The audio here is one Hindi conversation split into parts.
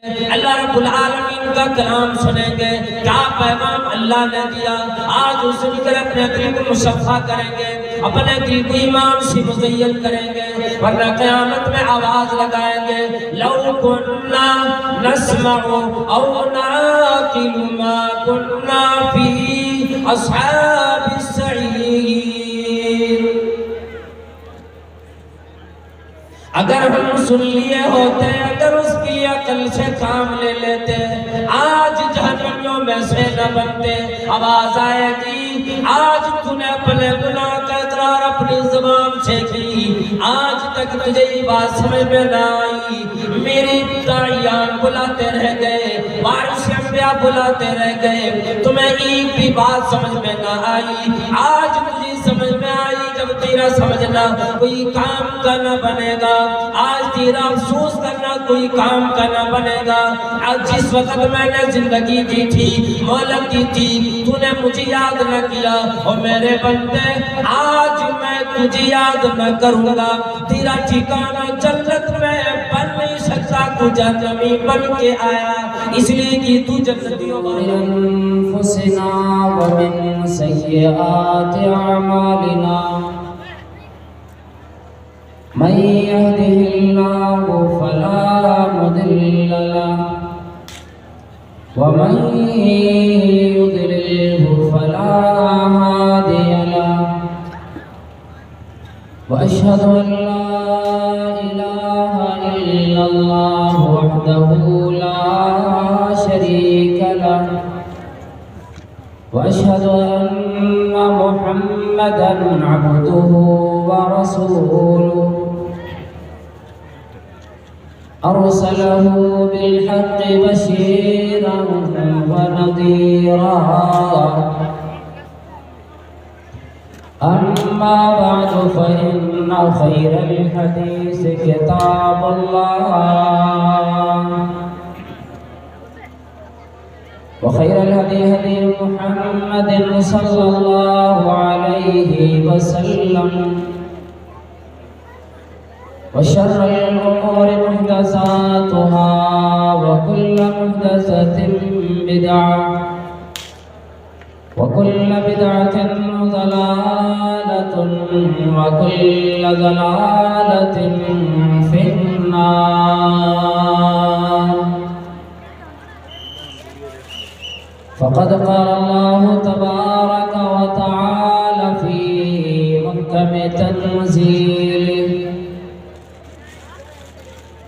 अल्लाह रब्बुल आलमीन का कलाम सुनेंगे, क्या पैगाम अल्लाह ने दिया। आज उस सुनकर अपने दिल को मुशफ़्फ़ा करेंगे, अपने दिल को ईमान से मुज़य्यन करेंगे, वरना क़यामत में आवाज़ लगाएंगे, लौ कुन्ना नस्मअु औ नाक़िलु मा कुन्ना फ़ी अस्हाबिस सईर। अगर हम सुन लिए होते, अगर उसकी अकल से काम ले लेते, आज जहन्नमियों में से न बनते। आवाज आएगी, आज तूने अपने गुनाह का इकरार अपनी ज़ुबान से की, आज तक तुझे ये बात समझ में न आई। मेरे दाइयान बुलाते रह गए, वारिस अंबिया बुलाते रह गए, तुम्हें एक भी बात समझ में न आई। आज तुझे समझ में आई, जब तेरा समझना कोई काम का न बनेगा, आज तेरा अफसोस करना कोई काम का न बनेगा। आज जिस वक्त मैंने जिंदगी दी थी, मोहलत दी थी, तूने मुझे याद न किया। और मेरे बंदे, आज मैं तुझे याद न करूंगा, तेरा ठिकाना जन्नत में बन नहीं सकता। तू जन्नती बन के आया इसलिए कि तू जन्नतियों में मन यहदिहिल्लाहु फला मुदिल्ल लहु व मन युद्लिल्हु फला हादिय लहु व अशहदु अन ला इलाहा इल्लल्लाह वहदहु ला शरीका लहु व अशहदु अन्ना मुहम्मदन अब्दुहु व रसूलुहु अरसलहु बिलहक़्क़ि बशीरन व नज़ीरा। अम्मा बअदु फ़इन्न ख़ैरल हदीस किताबुल्लाह व ख़ैरल हदी हदी मुहम्मदिन सल्लल्लाहु अलैहि वसल्लम व शर्रिल उमूरि मुहदसातुहा व कुल्लु मुहदसतिन बिदअह व कुल्लु बिदअतिन ज़लालतुन व कुल्लु ज़लालतिन फिन्नार। फ़क़द क़ाल अल्लाहु तबारक व तआला फ़ी मुहकम तन्ज़ीलिह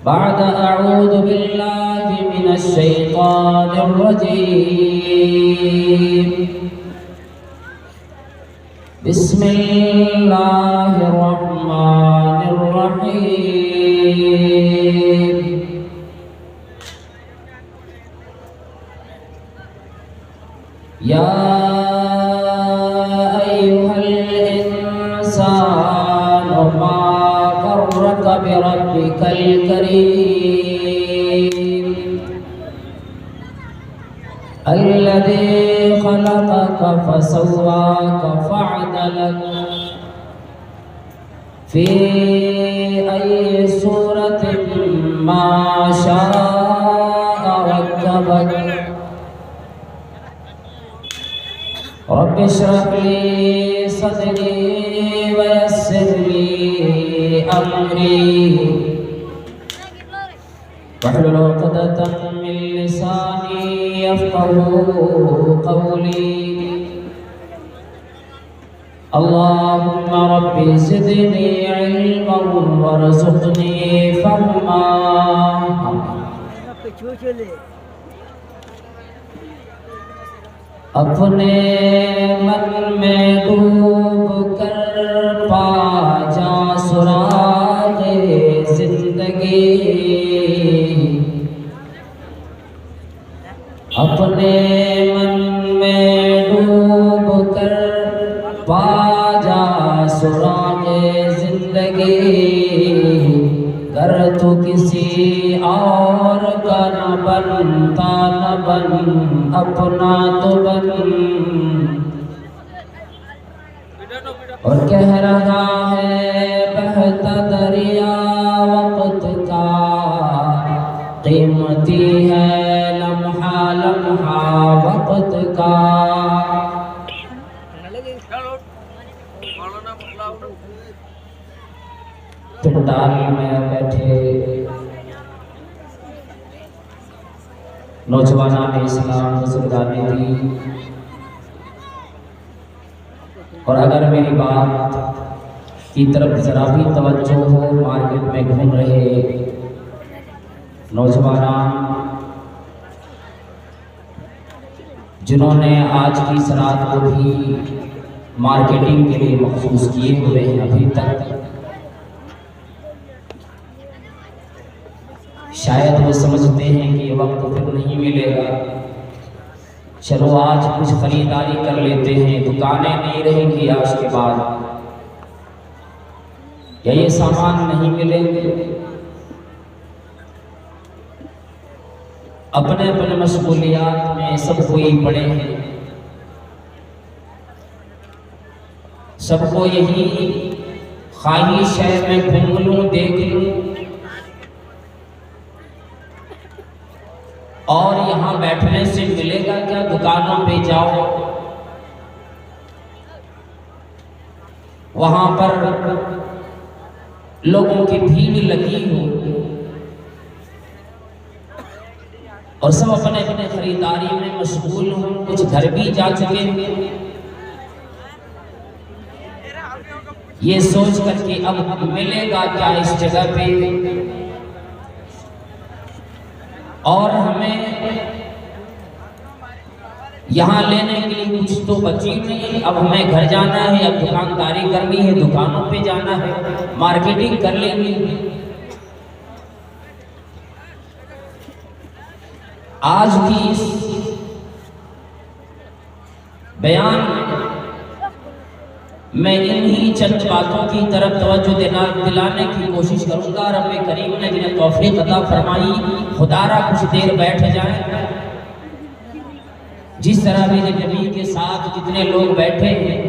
बाद अऊज़ु बिल्लाहि मिनश शैतानिर रजीम। बिस्मिल्लाहिर रहमानिर रहीम। या अय्युहल इंसानु मा गर्रक बिरब्बिकल करीम अल्लज़ी खलक़क फसव्वाक फअदलक फ़ी अय्यि सूरतिन मा शाअ रक्कबक। रब्बि इश्रह ली सदरी व यस्सिर ली अमरी वहलुल उक़दतम मिन लिसानी यफ़क़हू क़ौली। अल्लाहुम्मा रब्बि ज़िदनी इल्मन वरज़ुक़नी फ़हमा। अपने मन में डूब कर पा जा सुराग़े ज़िंदगी, अपने मन में डूब कर पा जा सुराग़े ज़िंदगी। कर तू किसी और का न बनता न बन, अपना तो बन। और कह रहा है बहता दरिया वक्त का कीमती है लम्हा लम्हा वक्त का। पंडाल में बैठे नौजवानान इस्लाम बुजुर्गाने दी, और अगर मेरी बात की तरफ जरा भी तवज्जो हो, मार्केट में घूम रहे नौजवान जिन्होंने आज की इस रात को भी मार्केटिंग के लिए मखसूस किए हुए हैं, अभी तक शायद वो समझते हैं कि ये वक्त फिर नहीं मिलेगा, चलो आज कुछ खरीदारी कर लेते हैं, दुकानें नहीं रहेंगी आज के बाद, या ये सामान नहीं मिलेंगे। अपने अपने मशगूलियात में सब कोई पड़े हैं, सबको यही ख्वाहिश है मैं घूम लूं, देख लूं, और यहाँ बैठने से मिलेगा क्या? दुकानों पे जाओ, वहां पर लोगों की भीड़ लगी हो और सब अपने अपने खरीदारी में मशगूल हो, कुछ घर भी जा चुके हैं, ये सोच करके अब मिलेगा क्या इस जगह पे, और हमें यहाँ लेने के लिए कुछ तो बची नहीं, अब हमें घर जाना है, अब दुकानदारी करनी है, दुकानों पे जाना है, मार्केटिंग कर लेंगे। आज की इस बयान मैं इन्हीं चंद बातों की तरफ तवज्जो दिलाने की कोशिश करूंगा। रब्बे करीम ने जिन्हें तौफीक अता फरमाई, खुदारा कुछ देर बैठ जाए। जिस तरह मेरे नबी के साथ जितने लोग बैठे हैं,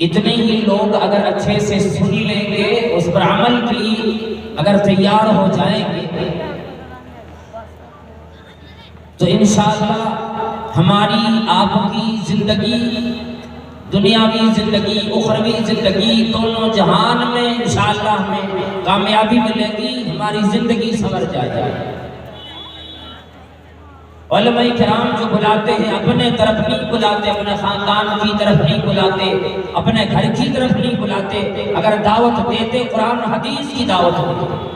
इतने ही लोग अगर अच्छे से सुन लेंगे, उस पर अमल के लिए अगर तैयार हो जाएंगे, तो इंशाअल्लाह हमारी आपकी जिंदगी, दुनियावी जिंदगी, उखरवी जिंदगी, दोनों जहान में इंशाअल्लाह हमें कामयाबी मिलेगी, हमारी जिंदगी संवर जाएगी। उलमा किराम जो बुलाते हैं, अपने तरफ नहीं बुलाते, अपने खानदान की तरफ नहीं बुलाते, अपने घर की तरफ नहीं बुलाते, अगर दावत देते कुरान हदीस की दावत देते।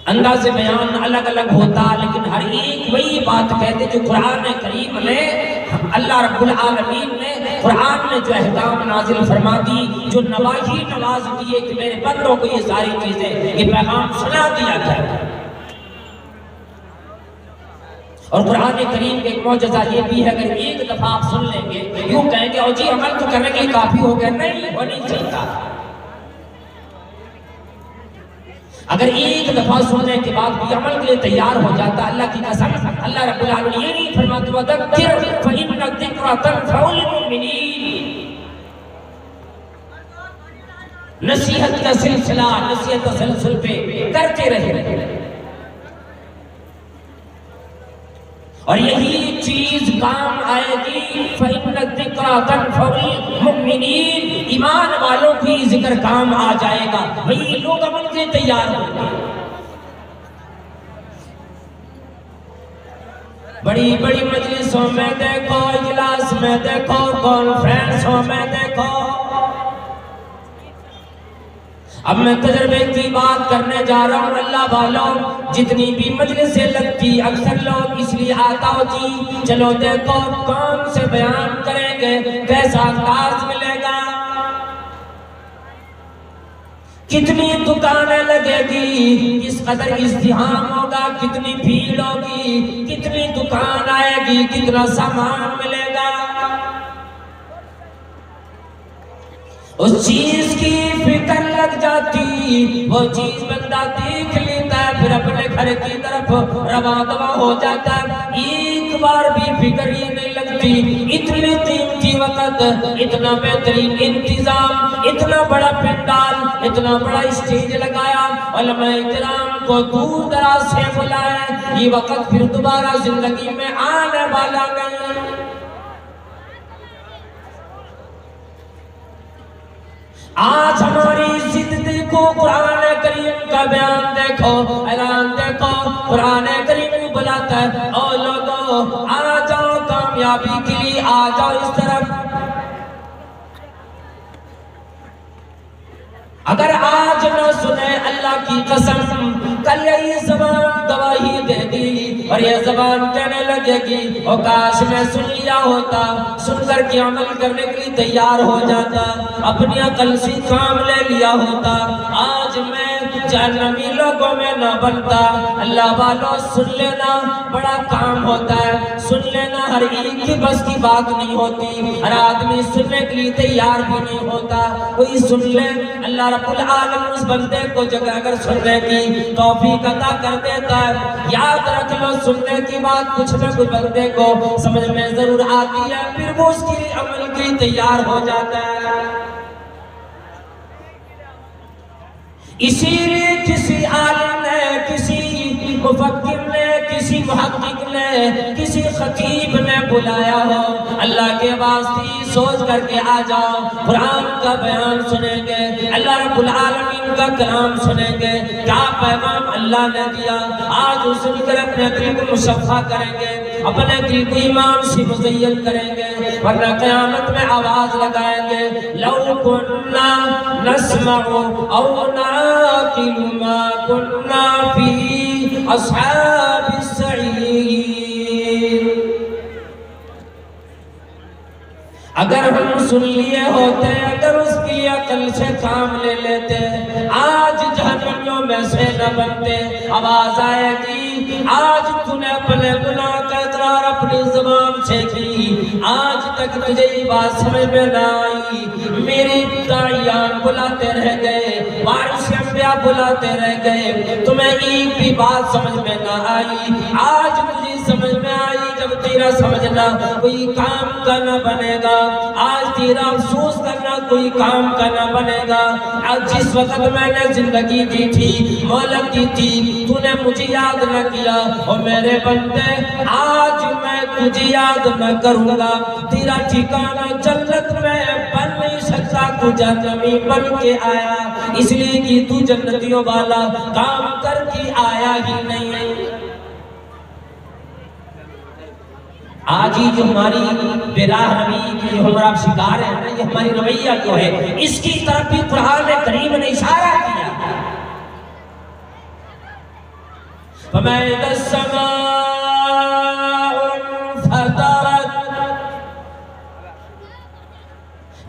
अंदाज़ बयान अलग अलग होता, लेकिन हर एक वही बात कहते जो कुरान करीम में अल्लाह रब्बुल आलमीन ने कुरान में जो अहकाम नाजिल फरमा दी, जो नवाही नवाज दिए कि मेरे बंदों को ये सारी चीजें, ये पैगाम सुना दिया जाए। और कुरान करीम के एक मौजज़ा ये भी है, अगर एक दफा आप सुन लेंगे, यूं कहेंगे और जी अमल तो करने के लिए काफी हो गया, नहीं, वो नहीं चलता। अगर एक दफा सुनने के बाद भी अमल के लिए तैयार हो जाता, अल्लाह की कसम, अल्लाह रब्बुल आलमीन ये नहीं फरमाते वदक्किर फइन्न ज़िक्रा तनफ़उल मुमिनीन, नसीहत का सिलसिला नसीहत तसलसल पे करते रहे। और यही चीज काम आएगी, फइन्न ज़िक्रा तनफ़उल मुमिनीन, ईमान वालों की जिक्र काम आ जाएगा, वही लोग अमल के तैयार होंगे। बड़ी बड़ी मजलिसों में देखो, इजलास में देखो, कॉन्फ्रेंसों में देखो, अब मैं तजर्बे की बात करने जा रहा हूँ। अल्लाह वालों, जितनी भी मजलिसें लगती, अक्सर लोग इसलिए आता हो जी चलो देखो कौन से बयान करेंगे, कैसा अंदाज मिलेगा, कितनी दुकानें लगेगी, किस कदर इज़्तिहाम होगा, कितनी भीड़ होगी, कितनी दुकान आएगी, कितना सामान मिलेगा। उस चीज की फिक्र लग जाती, वो चीज बंदा देख लेता है, फिर अपने घर की तरफ रवा दवा हो जाता है। एक बार भी फिक्र ही नहीं लगती। इतनी कीमती वक्त, इतना बेहतरीन इंतजाम, इतना बड़ा पंडाल, इतना बड़ा स्टेज लगाया, उलमाए किराम को दूर दराज से बुलाया। ये वक्त फिर दोबारा जिंदगी में आने वाला नहीं। आज हमारी जिद देखो, कुरान करीम का बयान देखो, ऐलान देखो। कुरान करीम बुलाता है, ओ लोगों आ जाओ कामयाबी के लिए, आ जाओ इस तरफ। अगर आज न सुने अल्लाह की कसम, कल ये जबान गवाही देगी और ये जबान कहने लगेगी ओ काश मैं सुन लिया होता, सुनकर के अमल करने के लिए तैयार हो जाता, अपनी अकल से काम ले लिया होता, आज मैं जहन्नमी लोगों में न बनता। अल्लाह वालों सुन लेना बड़ा काम होता है, सुन लेना हर एक की बस की बात नहीं होती, हर आदमी सुनने के लिए तैयार भी नहीं होता। कोई सुन ले, अल्लाह रब्बुल आलमीन उस बंदे को जगह अगर सुनने की तौफीक अता कर देता है। याद रख लो, सुनने की बात कुछ न कुछ बंदे को समझ में जरूर आती है, फिर वो उसके लिए अमल के लिए तैयार हो जाता है। इसीलिए किसी आलिम ने, किसी मुफक्किर ने, किसी मुहक्किक ने, किसी खतीब ने बुलाया हो, अल्लाह के वास्ते सोच करके आ जाओ, कुरान का बयान सुनेंगे, अल्लाह रब्बुल आलमीन का कलाम सुनेंगे, क्या पैगाम अल्लाह ने दिया। आज उस सुनकर अपने दिल को मुशफ़्फ़ा करेंगे, अपने दिल को ईमान से मुज़य्यन करेंगे, वरना क़यामत में आवाज लगाएंगे, लौ कुन्ना नस्मउ औ नाक़िलु मा कुन्ना फी अस्हाबिस सईर। अगर हम सुन लिए होते, अगर उसके लिए अकल से काम ले लेते, आज जहन्नमियों में से न बनते। आवाज आएगी, आज तूने अपने गुनाह का इकरार अपनी जुबान से की, आज तक तुझे ये बात समझ में न आई, मेरे दाइयान बुलाते रह गए, वारिस अंबिया बुलाते रह गए, तुम्हें एक भी बात समझ में न आई। आज तुझे समझ में आई, जब तेरा समझना कोई काम का न बनेगा, आज तेरा अफसोस करना कोई काम का न बनेगा। आज जिस वक्त मैंने जिंदगी दी थी, मोहलत दी थी, तूने मुझे याद न किया, और मेरे बंदे आज मैं तुझे याद न करूंगा, तेरा ठिकाना जन्नत में बन नहीं सकता, तू जहन्नमी बन के आया, इसलिए कि तू जन्नतियों वाला काम करके आया ही नहीं है। आज ही जो हमारी बेराहमी की जो हमारा शिकार है ना, ये हमारी रवैया जो है, इसकी तरफ भी कुरान करीम ने इशारा किया।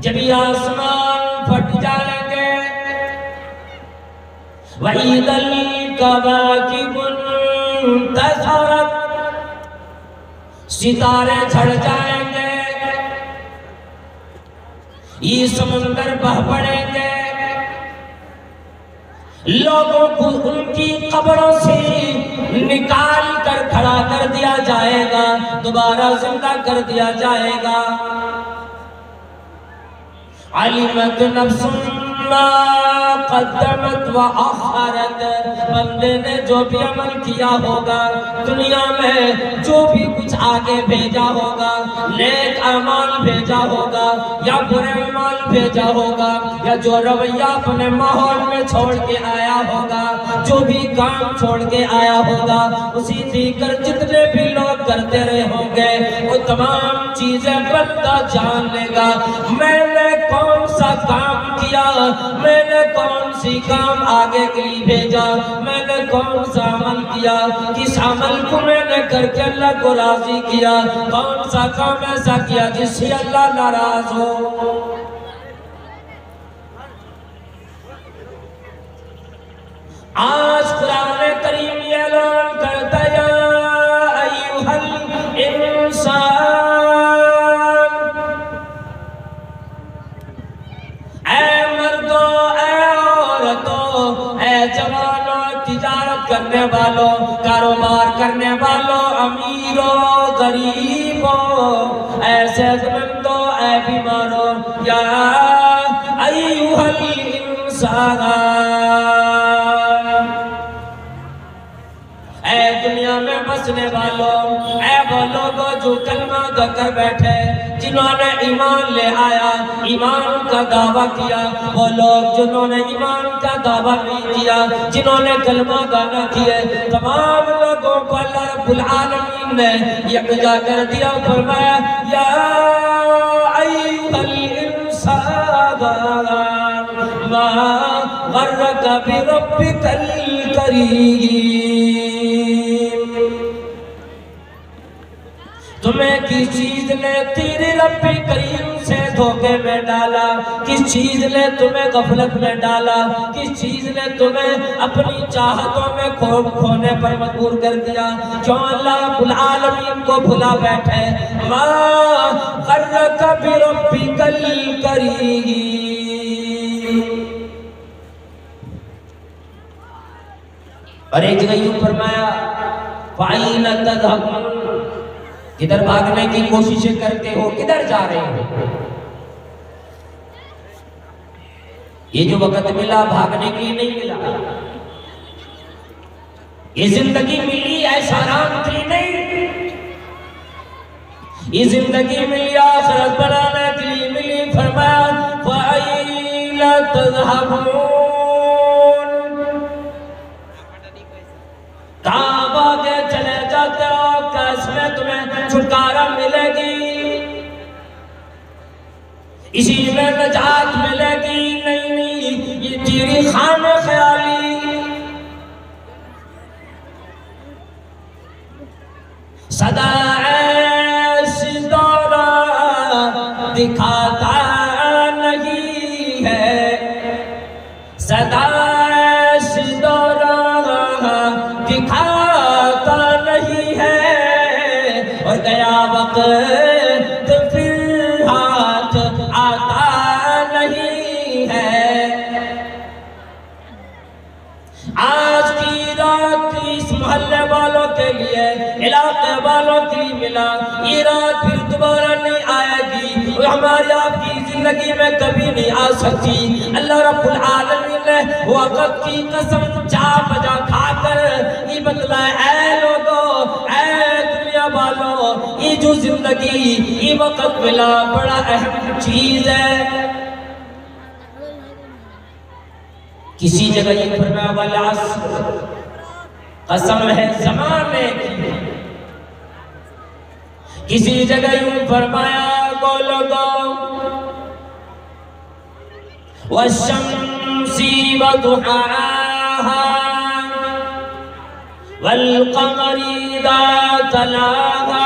जब ये आसमान फट जाएंगे, वईदल कवाकिबुन तसरत, सितारे झड़ जाएंगे, ये समुंदर बह पड़ेंगे, लोगों को उनकी कब्रों से निकाल कर खड़ा कर दिया जाएगा, दोबारा जिंदा कर दिया जाएगा। अलिमत नफ्सुन मा क़द्दमत व अख़रत, बंदे ने जो भी अमल किया होगा, दुनिया में जो भी कुछ आगे भेजा होगा, नेक अमाल भेजा होगा या बुरे अमाल भेजा होगा, या जो रवैया अपने माहौल में छोड़ के आया होगा, जो भी काम छोड़ के आया होगा, उसी देकर जितने भी लोग करते रहे होंगे, वो तमाम चीजें बंदा जान लेगा, मैंने कौन सा काम किया, मैंने कौन सी काम आगे के लिए भेजा, मैंने कौन सा अमल किया, किस अमल को मैंने करके अल्लाह को राजी किया, कौन सा काम ऐसा किया जिससे अल्लाह नाराज हो। आज कुरान करीम ये ऐलान करता है, अय्युहल इंसान, ऐ मर्दों, ऐ औरतों, ऐ जवानों, तिजारत करने वालों, कारोबार करने वालों, अमीरों गरीबों, ऐसे बंदो ऐ बीमारों, या अय्युहल इंसान, ऐ दुनिया में बसने वालों, ऐ वो लोगों जो कलमा कर बैठे, जिन्होंने ईमान ले आया, ईमान का दावा किया, वो लोग जिन्होंने ईमान का दावा नहीं किया, जिन्होंने कलमा गाना किए, तमाम लोगों को अल्लाह रब्बुल आलमीन ने यकजा कर दिया। फरमाया या अय्युहल इंसान मा गर्रक बिरब्बिकल करीम, तुम्हें किस चीज ने तेरे रब्बे करीम से धोखे में डाला, किस चीज ने तुम्हें गफलत में डाला, किस चीज ने तुम्हें अपनी चाहतों में खोने पर मजबूर कर दिया, क्यों अल्लाह रब्बुल आलमीन को भुला बैठे। मा गर्रक बिरब्बिकल करीम, और एक जगह यूं फरमाया फाइन तज़हबून, किधर भागने की कोशिशें करते हो, किधर जा रहे हो। ये जो वक्त मिला भागने के लिए नहीं मिला, ये जिंदगी मिली ऐसा आराम के लिए नहीं, ये जिंदगी मिली आखिरत बनाने के लिए मिली। फरमाया फाइन तज़हबून, कहाँ भागे चले जाते हो, कैसे तुम्हें छुटकारा मिलेगी, इसी में नजात मिलेगी। नहीं नहीं, ये तेरी खाने ख्याली, सदा ऐसी दौरा दिखाता नहीं है, सदा ऐसी दौरा दिखाता नहीं है, और गया वक्त फिर हाथ आता नहीं है। आज की रात इस मोहल्ले वालों के लिए, इलाके वालों के लिए मिला, ये रात फिर दोबारा नहीं आएगी, हमारी आपकी जिंदगी में कभी नहीं आ सकती। अल्लाह रब्बुल आलमीन ने वक़्त की कसम चार बजा खाकर ये बतलाया, ऐ लोगों, ऐ दुनिया वालों, ये जो जिंदगी, ये वक़्त मिला बड़ा अहम चीज है। किसी जगह ये फरमाया वाला असर, कसम है ज़माने की, किसी जगह यूं फरमाया बोलो गो वश्शम्सी वदुहाहा वल्क़मरी इज़ा तलाहा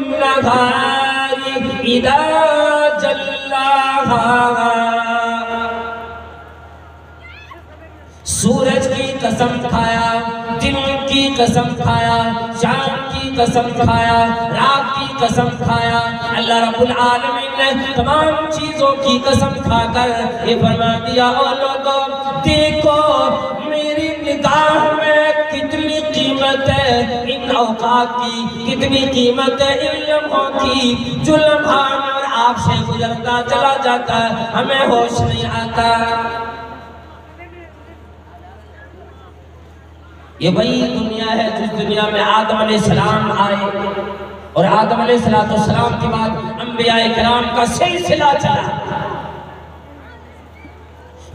वन्नहारी इज़ा जल्लाहा, सूरज की कसम खाया, दिन की कसम खाया, शाम की कसम खाया, रात की कसम खाया, अल्लाह रब्बुल आलमीन ने तमाम चीजों की कसम खाकर ये फरमा दिया, ओ लोगों देखो मेरी निगाह में कितनी कीमत है इन औकात की, कितनी कीमत है इन लम्हों की, जो लम्हा और आपसे गुजरता चला जाता है, हमें होश नहीं आता। ये वही दुनिया है जिस दुनिया में आदम अलैहिस्सलाम आए, और आदम अलैहिस्सलाम के बाद अंबिया किराम का सिलसिला चला,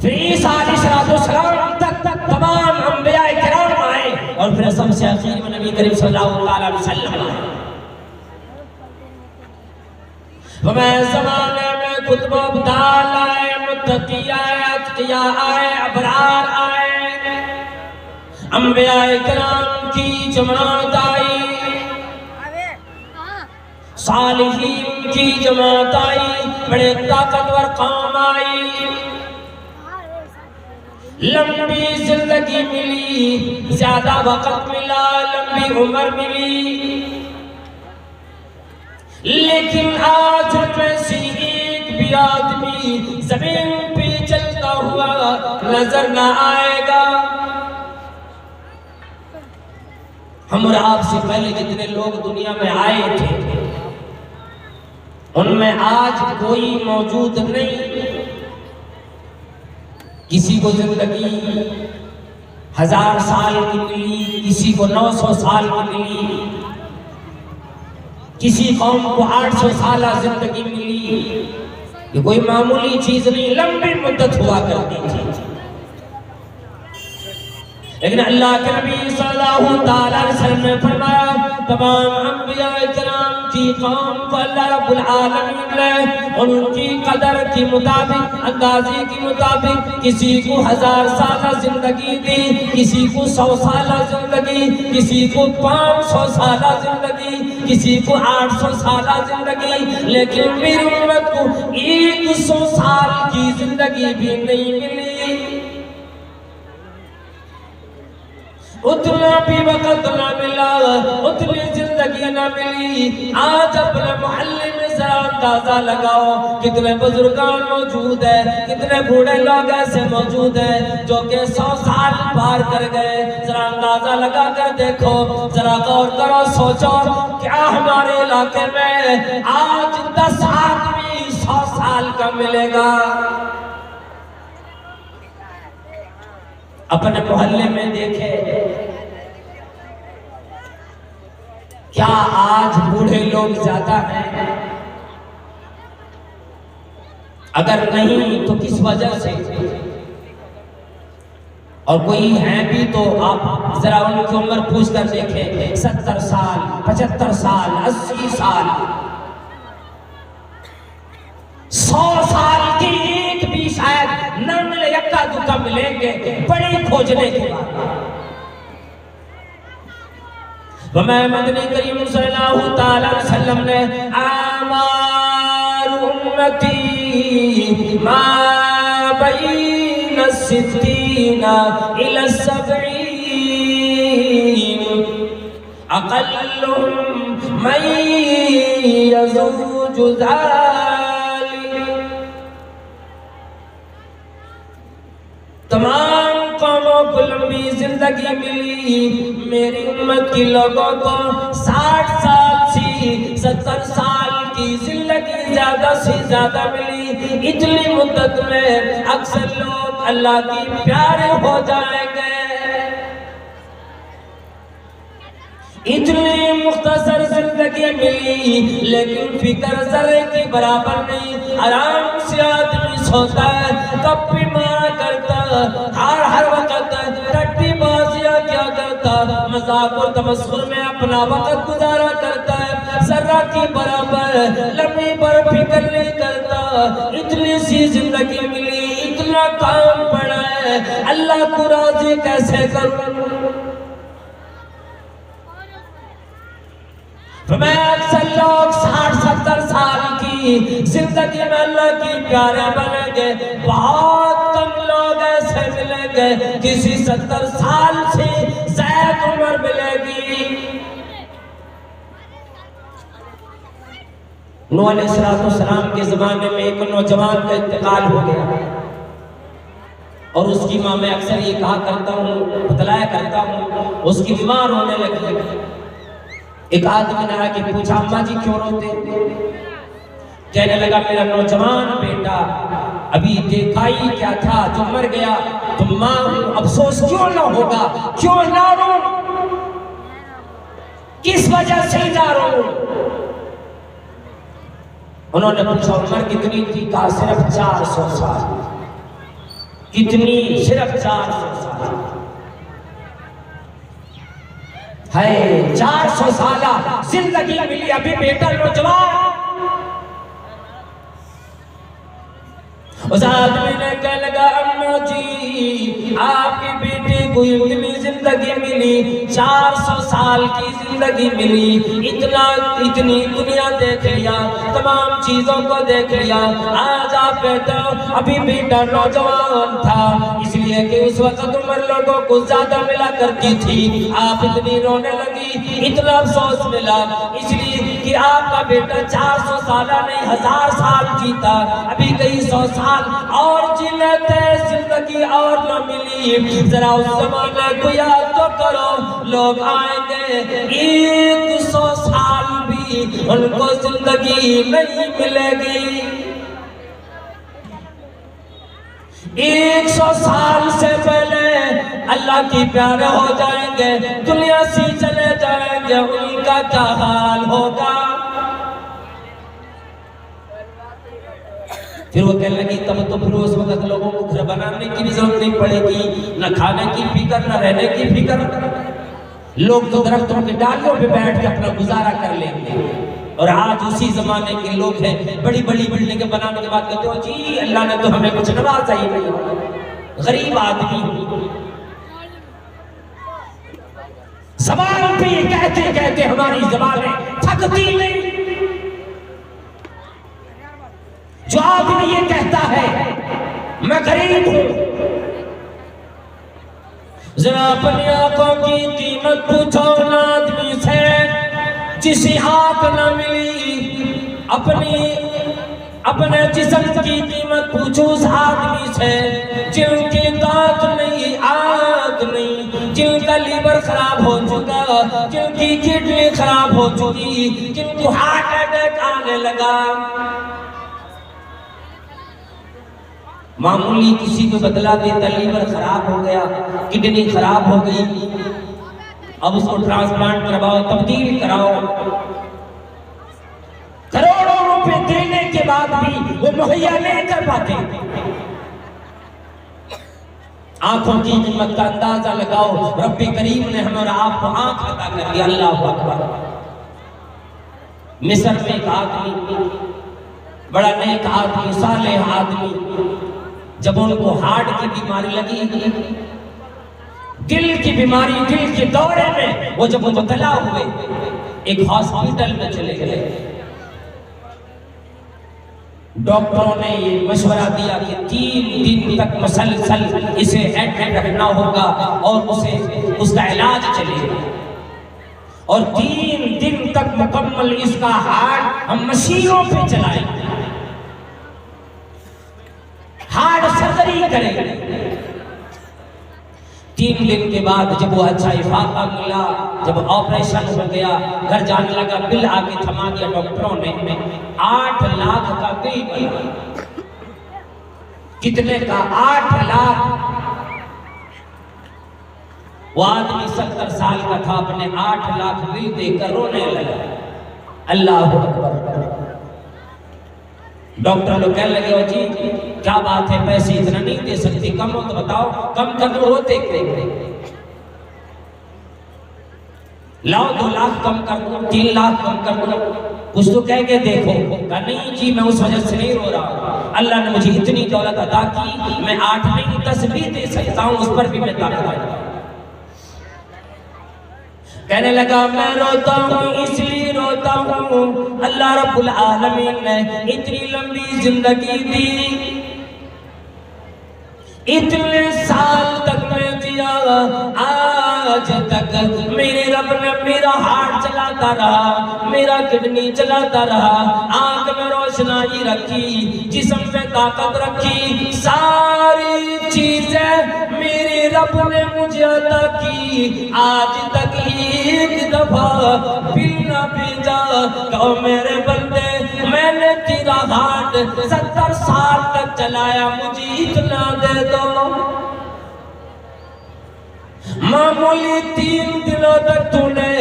फिर ईसा अलैहिस्सलाम तक तमाम अंबिया किराम आए, और फिर सबसे आखिर में नबी करीम सल्लल्लाहु अलैहि वसल्लम आए। वह ज़माने में कुतुब अब्दाल आए, मुत्तकी आए, अत्किया आए, अबरार आए, अंबिया इकराम की जमात आई, सालिहीन की जमात आई, बड़े ताकतवर कौम आई, लंबी जिंदगी मिली, ज्यादा वक्त मिला, लंबी उम्र मिली, लेकिन आज में से एक भी आदमी जमीन पे चलता हुआ नजर न आएगा। हम और आपसे पहले जितने लोग दुनिया में आए थे उनमें आज कोई मौजूद नहीं। किसी को जिंदगी 1000 साल की मिली, किसी को 900 साल की मिली, किसी कौम को 800 साल जिंदगी मिली। ये कोई मामूली चीज नहीं, लंबी मुद्दत हुआ करती थी। लेकिन अल्लाह के नबी सल्लल्लाहु ताला अलैहि वसल्लम ने फरमाया तमाम अंबिया इकराम की कौम को अल्लाह रब्बुल आलमीन ने उनकी कदर के मुताबिक, अंदाजे के मुताबिक किसी को 1000 साल जिंदगी दी, किसी को 100 साल जिंदगी, किसी को 500 साल जिंदगी, किसी को 800 साल जिंदगी। लेकिन मेरी उम्मत को 100 साल की जिंदगी भी नहीं मिली, उतना भी वक्त ना मिला, उतनी जिंदगी ना मिली। आज अपने मोहल्ले में जरा अंदाजा लगाओ कितने बुजुर्गान मौजूद है, कितने बूढ़े लोग ऐसे मौजूद हैं जो कि 100 साल पार कर गए। जरा अंदाजा लगा कर देखो, जरा गौर करो, सोचो क्या हमारे इलाके में आज 10 आदमी 100 साल का मिलेगा? अपने मोहल्ले में देखे क्या आज बूढ़े लोग ज्यादा हैं? अगर नहीं तो किस वजह से? और कोई है भी तो आप जरा उनकी उम्र पूछ कर देखें, 70 साल, 75 साल, 80 साल, 100 साल की एक भी शायद न मिले, यक्का दुक्का मिलेंगे बड़ी खोजने के बाद। मैं मदनी करीम सल्लल्लाहु ताला अलैहि वसल्लम ने आमार उम्मती मा बैन सित्तीना इला 70 अक़ल्लुहुम मन यज़ूजु ज़ालिक। तमाम कौमों को लंबी जिंदगी मिली, मेरी उम्मत के लोगों को 60 साल से 70 साल की जिंदगी ज्यादा से ज्यादा मिली। इतनी मुद्दत में अक्सर लोग अल्लाह के प्यारे हो जाएंगे। इतनी मुख्तसर जिंदगी मिली, लेकिन फिक्र जरे के बराबर नहीं। आराम से आदमी सोता है, कब भी मारा करता, हर वक्त टट्टी बाजियां क्या करता, मजाक और तमस्कुर में अपना वक्त गुजारा करता है। जरा के बराबर लम्बी पर फिक्र नहीं करता। इतनी सी जिंदगी मिली, इतना काम पड़ा है, अल्लाह को राजी कैसे करूं? मैं अक्सर लोग 60-70 साल की जिंदगी में अल्लाह की प्यारे बनेंगे, बहुत कम लोग ऐसे मिलेंगे किसी 70 साल से ज्यादा उम्र मिलेगी। नूह अलैहिस्सलाम के जमाने में एक नौजवान का इंतकाल हो गया और उसकी माँ, मैं अक्सर ये कहा करता हूँ, बतलाया करता हूँ, उसकी माँ रोने लगी। एक आदमी ने आके पूछा, अम्मा जी क्यों रोते? कहने लगा, मेरा नौजवान बेटा अभी देखा ही क्या था जो मर गया, तो माँ अफसोस क्यों ना होगा, क्यों ना रो, किस वजह से जा रो? उन्होंने पूछा उम्र कितनी थी? कहा सिर्फ 400 साल। कितनी? सिर्फ 400 साल है। 400 साल जिंदगी मिली, अभी बेटा नौजवान। उस आदमी ने कह लगा, अम्मा जी आपके बेटे को इतनी जिंदगी मिली, 400 साल की जिंदगी मिली, इतनी दुनिया देख लिया, तमाम चीजों को देख लिया। आज आप बेटा, अभी बेटा नौजवान था, इसलिए कि उस वक्त उम्र लोगों को ज्यादा मिला करती थी। आप इतनी रोने लगी, इतना अफसोस मिला, इसलिए कि आपका बेटा 400 साल नहीं 1000 साल जीता, अभी कई 100 साल और जी लेते। जिंदगी और न मिली। जरा उस जमाने को याद तो करो, लोग आएंगे 100 साल भी उनको जिंदगी नहीं मिलेगी। 100 साल से पहले अल्लाह की प्यारे हो जाएंगे, दुनिया से चले जाएंगे, उनका क्या हाल होगा। फिर वो कहने लगी तब तो फिर उस वक्त लोगों को घर बनाने की भी जरूरत नहीं पड़ेगी, न खाने की फिक्र, न रहने की फिक्र। लोग तो दरख्तों की डालियों पे बैठ के अपना गुजारा कर लेंगे। और आज उसी जमाने के लोग हैं, बड़ी बड़ी बिल्डिंगें बनाने के बाद कहते हो जी अल्लाह ने तो हमें कुछ नवाजा ही नहीं। गरीब आदमी ज़बान पे ये कहते कहते हमारी ज़बानें थकती नहीं। जो आदमी ये कहता है मैं गरीब हूं, जरा अपनी आंखों की कीमत पूछो उन आदमी से जिसे आंख न मिली। अपने जिस्म की कीमत पूछो उस आदमी से जिनकी दांत नहीं, आंख नहीं, जिनका लीवर खराब हो चुका, जिनकी किडनी खराब हो चुकी, जिनको हार्ट अटैक आने लगा। मामूली किसी को बदला देता, लीवर खराब हो गया, किडनी खराब हो गई, अब उसको ट्रांसप्लांट करवाओ, तब्दील कराओ। करोड़ों रुपए देने के बाद भी वो मुहैया नहीं कर पाते। आंखों की कीमत का अंदाजा लगाओ, रब्बी करीम ने हमें और आपको आंख अता कर दिया। अल्लाह अकबर। मिस्र में एक आदमी, बड़ा नेक आदमी, सालेह आदमी, जब उनको हार्ट की बीमारी लगी, दिल की बीमारी, दिल के दौरे में वो जब मुबतला हुए, एक हॉस्पिटल में चले गए। डॉक्टरों ने ये मशवरा दिया कि 3 दिन तक मुसलसल इसे एडमिट रखना होगा और उसे उसका इलाज चलेगा। और 3 दिन तक मुकम्मल इसका हार्ट हम मशीनों पे चलाएंगे, हार्ट सर्जरी करेंगे। 3 दिन के बाद जब वो अच्छा इफाका मिला, जब ऑपरेशन हो गया, घर जाने लगा, बिल आके थमा दिया डॉक्टरों ने। 8 लाख का बिल बना। कितने का? 8 लाख। वो आदमी 70 साल का था, अपने 8 लाख बिल देकर रोने लगा। अल्लाह अकबर। डॉक्टर लोग कहने लगे जी क्या बात है, पैसे इतना नहीं दे सकते, कम हो तो बताओ, कम कर दो। होते लाओ 2 लाख कम कर दो, 3 लाख कम कर दो, कुछ तो कह के देखो। कहा नहीं जी मैं उस वजह से नहीं रो रहा, अल्लाह ने मुझे इतनी दौलत अता की, मैं 8 नहीं 10 भी दे सकता हूँ, उस पर भी मैं ताकत। कहने लगा मैं रोता हूँ इसलिए रोता हूँ, अल्लाह रब्बुल आलमीन ने इतनी लंबी जिंदगी दी, इतने साल तक मैं जिया, आज तक मेरे रब ने मेरा हार्ट चलाता रहा, मेरा किडनी चलाता रहा, आंख में रोशनाई रखी, जिस्म पे ताकत रखी, सारी चीजें मेरे रब ने मुझे अता की। आज तक एक दफा बिल ना भेजा, कहो मेरे बंदे मैंने तेरा हार्ट 70 साल तक चलाया, मुझे इतना दे दो। मामूली 3 दिनों तक तूने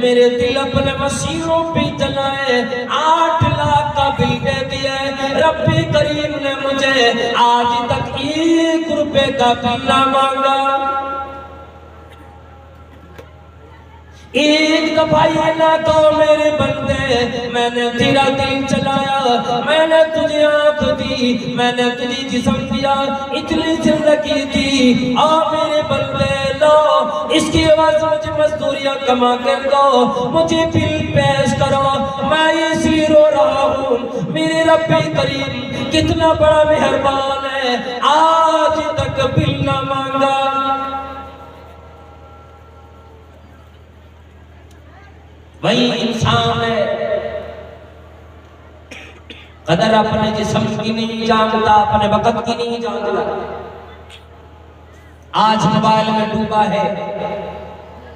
मेरे दिल अपने मशीनों पे चलाए, 8 लाख का बिल दे दिया। रब्बी करीम ने मुझे आज तक 1 रुपए का बिल ना मांगा। एक दफा ये ना कहो मेरे बंदे मैंने तेरा दिल चलाया, मैंने तुझे आंख दी, मैंने तुझे जिस्म दिया, इतनी जिंदगी दी, आओ मेरे बंदे लो इसकी आवाज मुझे मजदूरियां कमा कर दो, मुझे बिल पेश करो, मैं इसलिए रो रहा हूँ। मेरे रब्बी करीम कितना बड़ा मेहरबान है, आज तक बिल ना मांगा। वही इंसान है, कदर अपने जिस्म की नहीं जानता, अपने वक़्त की नहीं जानता। आज मोबाइल में डूबा है,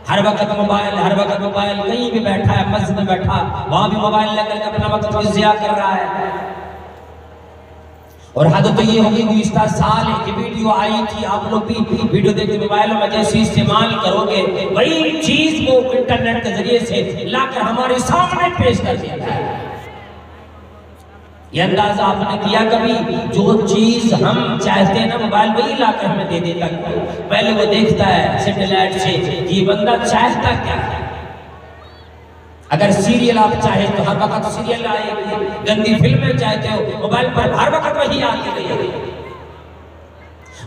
हर वक्त मोबाइल, हर वक्त मोबाइल, कहीं भी बैठा है, मस्जिद में बैठा वहां भी मोबाइल लेकर के अपना वक्त ज़िया कर रहा है। और हद तो ये होगी, गुज़िश्ता साल एक वीडियो आई थी, आप लोग भी वीडियो देखते मोबाइलों में जैसे इस्तेमाल करोगे वही चीज वो इंटरनेट के जरिए से लाकर हमारे सामने पेश कर दिया जाए। ये अंदाजा आपने किया कभी? जो चीज हम चाहते हैं ना मोबाइल वही लाकर हमें दे देता है। पहले वो देखता है सैटेलाइट से कि बंदा चाहता क्या है। अगर सीरियल आप चाहे तो हर वक्त सीरियल आएगी, गंदी फिल्में चाहते हो मोबाइल पर हर वक्त वही आती रहेगी।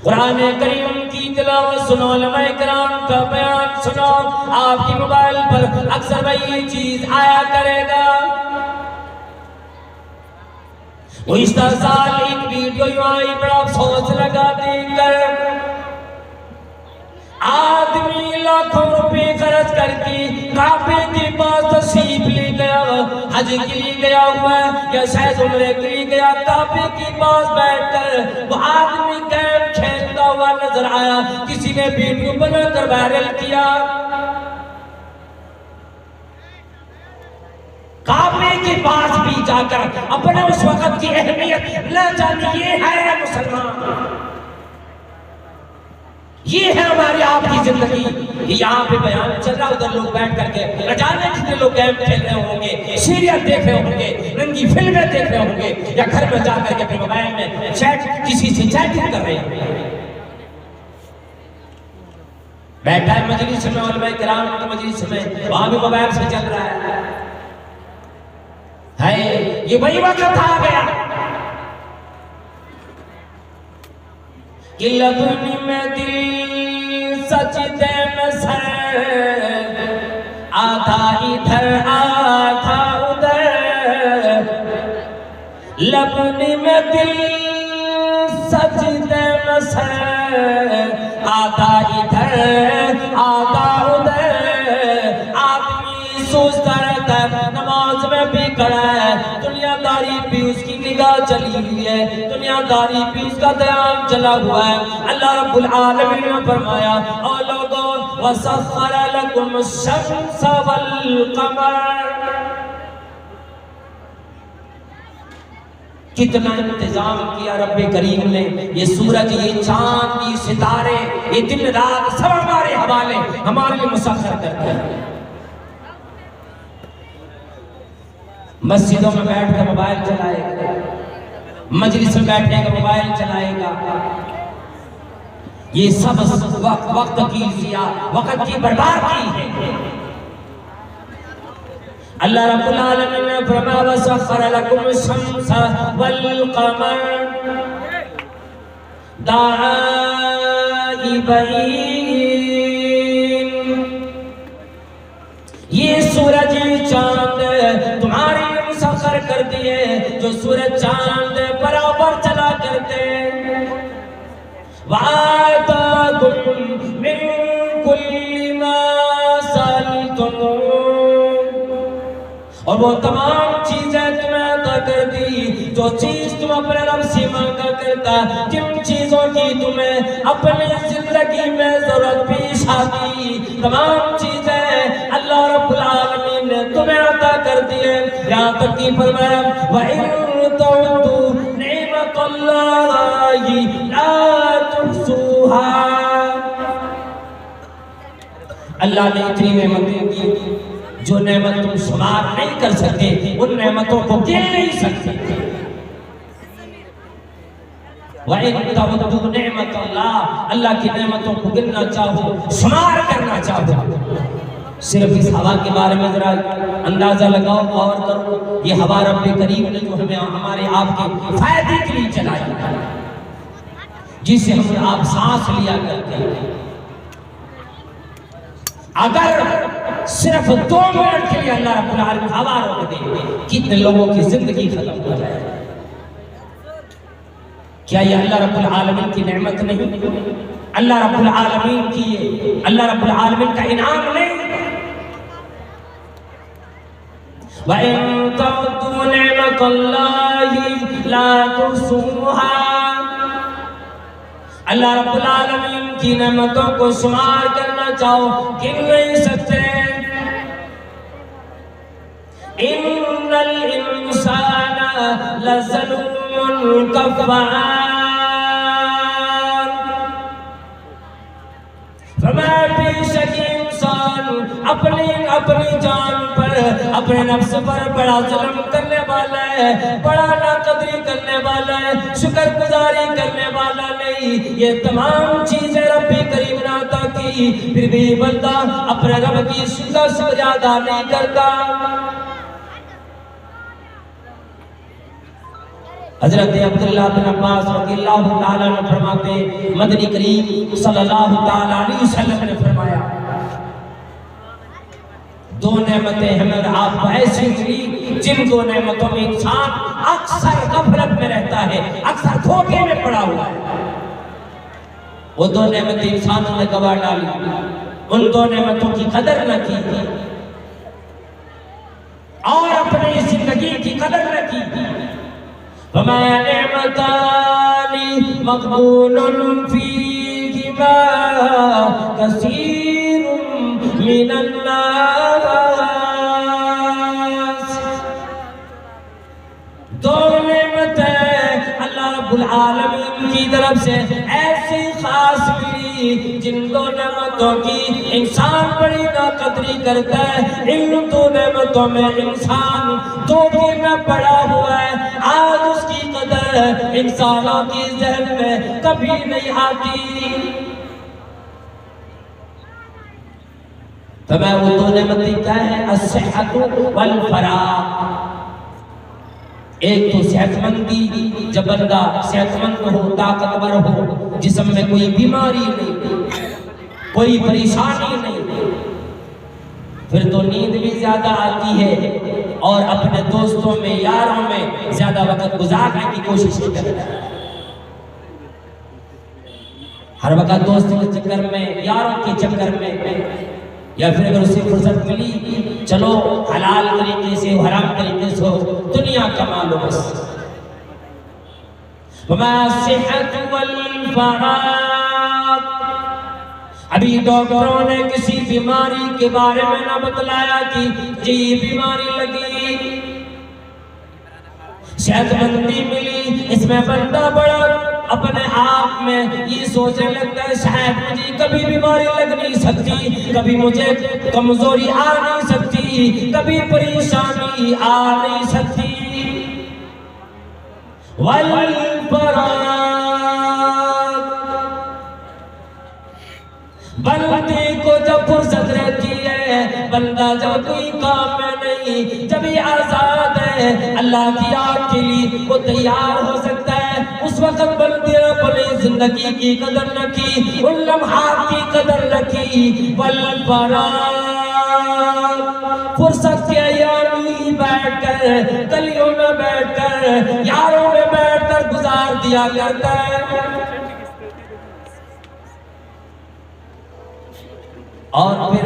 कुरान करीम की तिलावत सुनो, उलमाए किराम का बयान सुनो, आपकी मोबाइल पर अक्सर वही चीज आया करेगा। गुज़िश्ता साल एक वीडियो आई, बड़ा अफसोस लगा देखकर, आदमी लाखों रुपए खर्च करके काबे के पास तशरीफ ले गया, हज के लिए गया हुआ है या शायद उम्रे के लिए गया, काबे के पास बैठकर वो आदमी गेम खेलता हुआ नजर आया। किसी ने वीडियो बनाकर वायरल किया। काबे के पास भी जाकर अपने उस वक्त की अहमियत न जानिए। है मुसलमान, ये है हमारी आपकी जिंदगी। यहाँ पे बयान चल रहा, उधर लोग बैठ करके न जाने कितने लोग गेम खेल रहे होंगे, सीरियल देख रहे होंगे, रंगी फिल्में देख रहे होंगे, या घर में जाकर के अपने मोबाइल में चैट किसी से चैटिंग कर रहे होंगे। बैठा है मजलिस में, उलमाए किराम की मजलिस में, वहां भी मोबाइल से चल रहा है। ये वही वक्त आ गया कि लबनी में दिल सजदे में सर, आधा इधर आधा उधर, लबनी में दिल सजदे में सर, आधा इधर आधा उधर। आदमी सोचता रहता है नमाज में भी खड़ा है, दुनियादारी भी उसकी निगाह चली हुई है, दुनियादारी भी उसका ध्यान चला हुआ है। अल्लाह रब्बुल आलमीन ने फरमाया, ओ लोगों वसख्खर लकुम शम्स वल कमर, कितना इंतजाम किया रब्बे करीम ने। ये सूरज, ये चांद, ये सितारे, ये दिन रात सब हमारे हवाले, हमारे लिए मुसख्खर करते हैं। मस्जिदों में बैठकर मोबाइल चलाएगा, मजलिस में बैठेगा मोबाइल चलाएगा। ये सब वक्त की बर्बादी है। अल्लाह रब्बुल आलमीन ने फरमाया वसख्खर लकुम शम्स वल कमर दाइबैन। ये सूरज चांद तुम्हारे लिए मुसख्खर कर दिए, जो सूरज चांद बराबर चला करते। वआताकुम मिन कुल्ली मा सअलतुम, और वो तमाम चीजें तुम्हें अता कर दी जो चीज तुम अपने रब से मांगा करता। जिन चीजों की तुम्हें अपनी जिंदगी में जरूरत पेश आती, तमाम चीजें अल्लाह रब्बुल आलमीन ने तुम्हें अता कर दिए। यहाँ तक की फरमाया व इन तउद्दू निअमतल्लाहि ला तुहसूहा। अल्लाह ने इतनी नेमतें दी जो नेमत तुम शुमार नहीं कर सकते, उन नेमतों को गिन नहीं सकते। अल्लाह की नेमतों को गिनना चाहो, शुमार करना चाहो, सिर्फ इस हवा के बारे में जरा अंदाजा लगाओ, गौर करो। ये हवा रब्बे करीम ने जो हमें हमारे आपके फायदे के लिए चलाई, जिससे हम आप सांस लिया करते हैं। अगर सिर्फ 2 मिनट के लिए अल्लाह रब्बुल आलमीन हवा रोक दे, कितने लोगों की जिंदगी खत्म हो जाए। क्या ये अल्लाह रब्बुल आलमीन की नेमत नहीं? अल्लाह रब्बुल आलमीन की, अल्लाह रब्बुल आलमीन का इनाम नहीं? व इन तउद्दू निअमतल्लाहि ला तुहसूहा। अल्लाह रब्बुल आलमीन की नेमतों को शुमार करना चाहो गिन नहीं सकते। इन्नल इंसाना लज़लूमुन कफ़्फ़ार, बेशक इंसान अपनी जान पर, अपने नफ्स पर बड़ा जुल्म करने वाला है, बड़ा नाकदरी करने वाला है, शुक्रगुजारी करने वाला नहीं। ये तमाम चीजें रब्बी करीम ने अता की, फिर भी बंदा अपने रब की शुक्र अदा नहीं करता। हजरत अब्दुल्लाह बिन अब्बास रज़ियल्लाहु ताला अन्हु फरमाते, मदनी करीम सल्लल्लाहु ताला अलैहि वसल्लम ने फरमाया, दो नेमतें हमें और आपको ऐसी मिली जिन दो नेमतों में इंसान अक्सर गफलत में रहता है, अक्सर धोखे में पड़ा हुआ है। वो दो नेमतें इंसानों ने गवा डाली, उन दो नेमतों की कदर न की और अपनी जिंदगी की कदर न की। फमा निअमतानी मक़बूलुन फ़ीहिमा कसीरुम मिनन नास, दो नेमतें अल्लाह रब्बुल आलमीन की तरफ से ऐसी खास मिली जिन दो नेमतों की इंसान बड़ी नाकदरी करता है। इन दो नेमतों में इंसान धोखे में पड़ा हुआ है। आज उसकी कदर इंसानों की ज़हन में कभी नहीं आती। तो मैं वो दो नेमतें क्या है? अस्सिहतु वल फराग। एक तो सेहतमंदी, जब बंदा सेहतमंद हो, ताकतवर हो, जिस्म में कोई बीमारी नहीं, कोई परेशानी नहीं, फिर तो नींद भी ज्यादा आती है और अपने दोस्तों में, यारों में ज्यादा वक्त गुजारने की कोशिश करता है। हर वक्त दोस्तों के चक्कर में, यारों के चक्कर में, या फिर अगर उसे फुर्सत मिली, चलो हलाल तरीके से, हराम तरीके से हो, दुनिया कमा लो बस। अभी डॉक्टरों ने किसी बीमारी के बारे में ना बतलाया कि ये बीमारी लगी, सेहतमंदी मिली, इसमें बंदा बड़ा अपने आप में ये सोचने लगता है शायद मुझे कभी बीमारी लग नहीं सकती, कभी मुझे कमजोरी आ नहीं सकती, कभी परेशानी आ नहीं सकती। वल बंदे को जब फुर्सत रहती है, बंदा जब कोई काम में नहीं, जब ये आजाद है, अल्लाह की याद के लिए वो तैयार हो सकता है, उस वक्त बंदे अपनी जिंदगी की कदर न की, उन लम्हात की कदर न की। वल फराग, फुर्सत के अय्याम ही बैठकर, गलियों में बैठकर, यारों में बैठकर गुजार दिया करता है। और फिर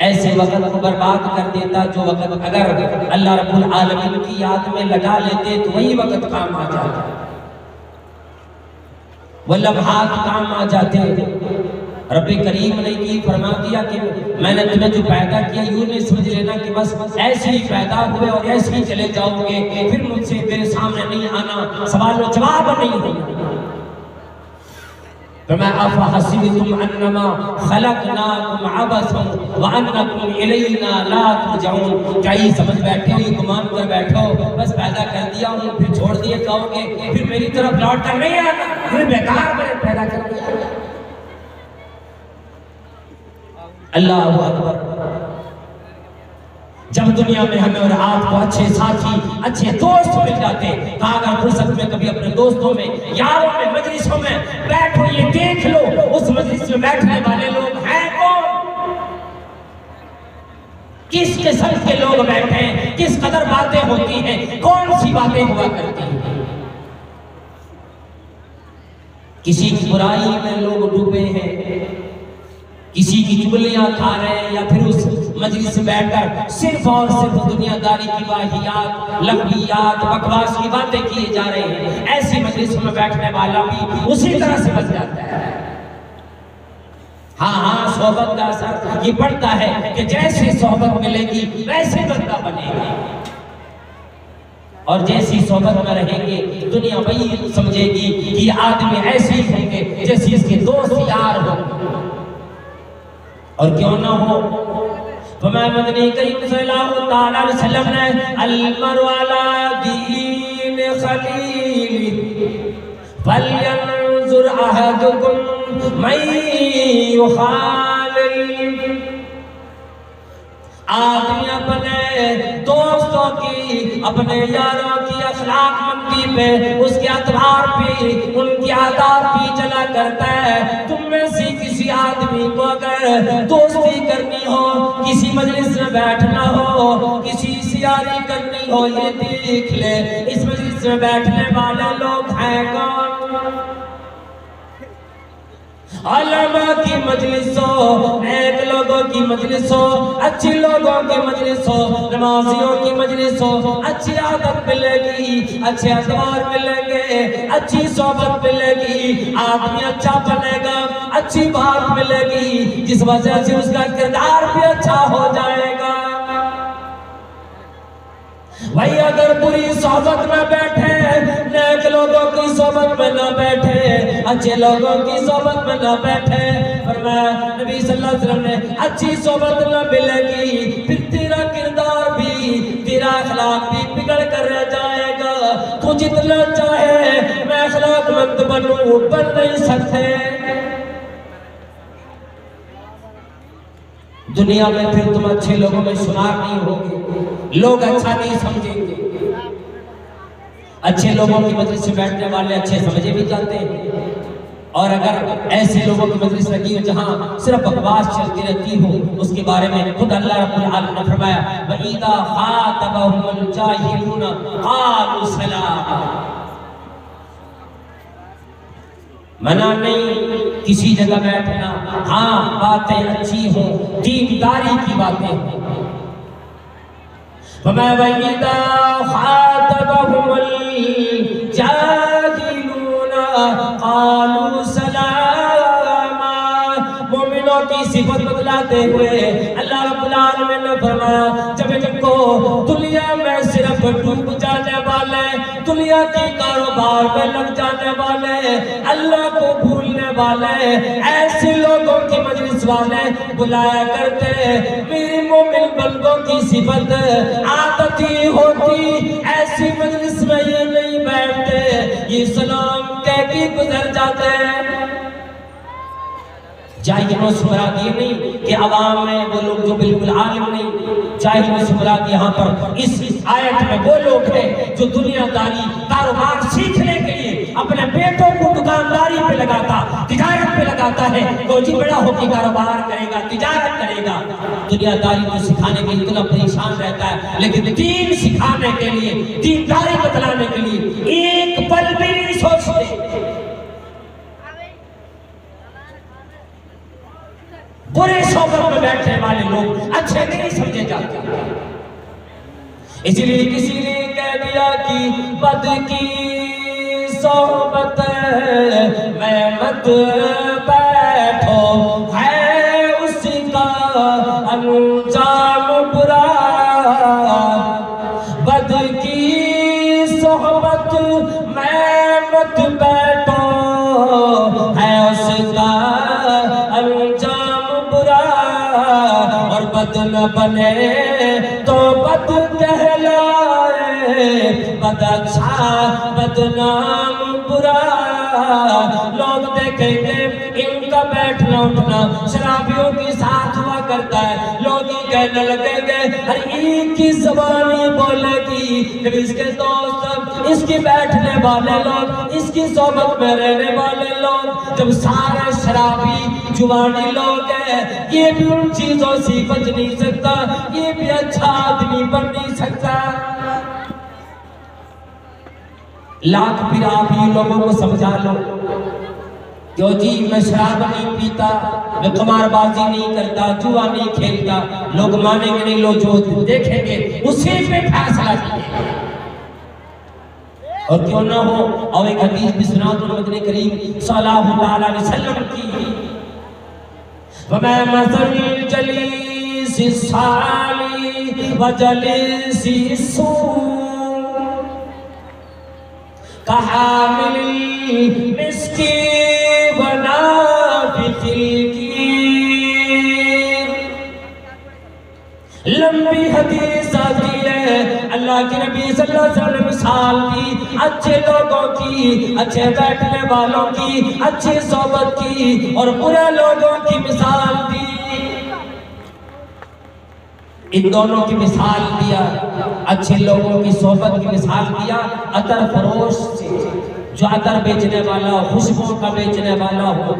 ऐसे वक्त को बर्बाद कर देता जो वक्त अगर अल्लाह रब्बुल आलमीन की याद में लगा लेते तो वही वक्त काम आ जाता, वो लम्हात काम आ जाते। रब्बे करीम ने की फरमा दिया कि मैंने तुम्हें जो पैदा किया यूं नहीं समझ लेना कि बस ऐसे ही पैदा हुए और ऐसे ही चले जाओगे, फिर मुझसे मेरे सामने नहीं आना, सवाल व जवाब नहीं होगा। फमा अफहसिबतुम अन्नमा खलकनाकुम अबसन व अन्नकुम इलैना ला तुरजऊन। क्या ये समझ बैठे हो, ये गुमान कर बैठे हो बस पैदा कर दिया हूँ फिर छोड़ दिए कहोगे फिर मेरी तरफ लौट कर नहीं आना, फिर बेकार मैंने पैदा कर दिया। अल्लाहु अकबर। जब दुनिया में हमें और आपको अच्छे साथी, अच्छे दोस्त मिल जाते, कहा अगर फुर्सत में कभी अपने दोस्तों में, यारों में, मजलिसों में बैठो, ये देख लो उस मजलिस में बैठने वाले लोग हैं कौन, किस किस्म के लोग बैठे हैं, किस कदर बातें होती हैं, कौन सी बातें हुआ करती हैं। किसी की बुराई में लोग डूबे हैं, किसी की चुगलियां खा रहे हैं, या फिर उस मजलिस में बैठकर सिर्फ और सिर्फ दुनियादारी की वाहियात, लफ्ज़ियात, बकवास की बातें किए जा रहे हैं। ऐसी मजलिस में बैठने वाला भी उसी तरह से बच जाता है। हाँ हाँ, सोहबत का असर ये पड़ता है कि जैसी सोहबत मिलेगी वैसे बंदा बनेगा, और जैसी सोहबत में रहेंगे दुनिया वही समझेगी कि आदमी ऐसे ही होंगे जैसे इसके दोस्त यार हो। और क्यों ना हो, फरमाया मदनी करीम सल्लल्लाहु तआला अलैहि वसल्लम ने अलमरु अला दीन खलीली फलयंजुर अहदुकुम मन युखालिल। आदमी अपने दोस्तों की, अपने यारों की अखलाकमंदी पे, उसके अतबार पे, उनकी आदत पे चला करता है। तुम में से किसी आदमी को अगर दोस्ती करनी हो, किसी मजलिस में बैठना हो, किसी सियारी करनी हो, ये देख ले इस मजलिस में बैठने वाले लोग हैं कौन। उलमा की मजलिस हो, नेक लोगों की मजलिस हो, अच्छे लोगों की मजलिस हो, नमाजियों की मजलिस हो, अच्छी आदत मिलेगी, अच्छे अखबार मिलेंगे, अच्छी सोबत मिलेगी, आदमी अच्छा बनेगा, अच्छी बात मिलेगी, जिस वजह से उसका किरदार भी अच्छा हो जाएगा। भाई अगर बुरी सोबत में बैठे, नेक लोगों की सोबत में न बैठे, अच्छे लोगों की सोबत में न बैठे, फरमाया नबी सल्लल्लाहु अलैहि वसल्लम ने अच्छी सोबत न मिलेगी, फिर तेरा किरदार भी, तेरा अखलाक भी बिगड़ कर रह जाएगा। तू जितना चाहे मैं अखलाकमंद बनूं, बन नहीं सकते। दुनिया में फिर तुम अच्छे लोगों में शुमार नहीं होगे, लोग अच्छा नहीं समझेंगे। अच्छे लोगों की मजलिस से बैठने वाले अच्छे समझे भी जाते हैं, और अगर ऐसे लोगों की मजलिस लगी हो जहां सिर्फ बकवास चलती रहती हो, उसके बारे में खुद अल्लाह रब्बुल आलमीन ने फरमाया वइदा खातबहुमुल जाहिलून क़ालू सलामा। मना नहीं किसी जगह बैठना, हाँ बातें अच्छी हो, दीनदारी की बातें हो। वइदा खातबहुमुल जाहिलून क़ालू सलामा। मोमिनों की सिफत बतलाते हुए अल्लाह रब्बुल आलमीन ने फरमाया जब इनको दुनिया में सिर्फ डूब जाने वाले, दुनिया के कारोबार में लग जाने वाले, अल्लाह को भूलने वाले, ऐसे लोगों की मजलिस वाले बुलाया करते। मेरे मोमिन बंदों की सिफत आदत ही होती, ऐसी मजलिस में ये नहीं बैठते, ये सलाम कह के गुजर जाते हैं। जाहिल से मुराद ये नहीं कि अवाम में वो लोग जो बिल्कुल आलिम नहीं, जाहिल से मुराद यहाँ पर इस आयत में वो लोग हैं जो दुनियादारी कारोबार सीखने के लिए अपने बेटों को दुकानदारी पे लगाता, तिजारत पे लगाता है। वो जी बड़ा होकर कारोबार करेगा, तिजारत करेगा, दुनियादारी को सिखाने के लिए इतना परेशान रहता है, लेकिन दीन सिखाने के लिए, दीनदारी बतलाने के लिए एक पल भी नहीं सोचते। बुरे सोबत में बैठने वाले लोग अच्छे नहीं समझे जाते। इसलिए किसी ने कह दिया कि बद की सोबत में मत बैठो, है उसका अंजाम बुरा। बद की सोबत में मत बैठो, है उसका अंजाम बुरा। और बद न बने तो बद कहलाए, बद अच्छा बदनाम बुरा। लोग देखेंगे इनका बैठना उठना शराबियों के साथ हुआ करता है, लोग ही कहने लगेंगे अरे एक की ज़बानी बोलेगी, जब इसके दोस्त, इसकी बैठने वाले लोग, इसकी सोबत में रहने वाले लोग जब सारे शराबी जुबानी लोग हैं, ये भी उन चीजों से बच नहीं सकता, ये भी अच्छा आदमी बन नहीं सकता। लाख फिर आप ही लोगों को समझा लो, क्यों जी मैं शराब नहीं पीता, मैं कुमारबाजी नहीं करता, जुआ नहीं खेलता, लोग मानेंगे नहीं, लोग जो देखेंगे उसी पे फैसला कीजिए। और क्यों ना हो, और एक हदीस भी सुना दो नबी करीम सल्लल्लाहु अलैहि वसल्लम की, वमा मसलुल जलीसी साली व जलीसी सू कहामिल मिस्की व नाफिकिल कीर। लंबी हदीस आती है अल्लाह के नबी सल्लल्लाहु अलैहि वसल्लम मिसाल दी अच्छे लोगों की, अच्छे बैठने वालों की, अच्छी सोबत की और बुरे लोगों की मिसाल दी। इन दोनों की मिसाल दिया, अच्छे लोगों की सोबत की मिसाल दिया अतर फरोश से, जो अतर बेचने वाला हो, खुशबू का बेचने वाला हो।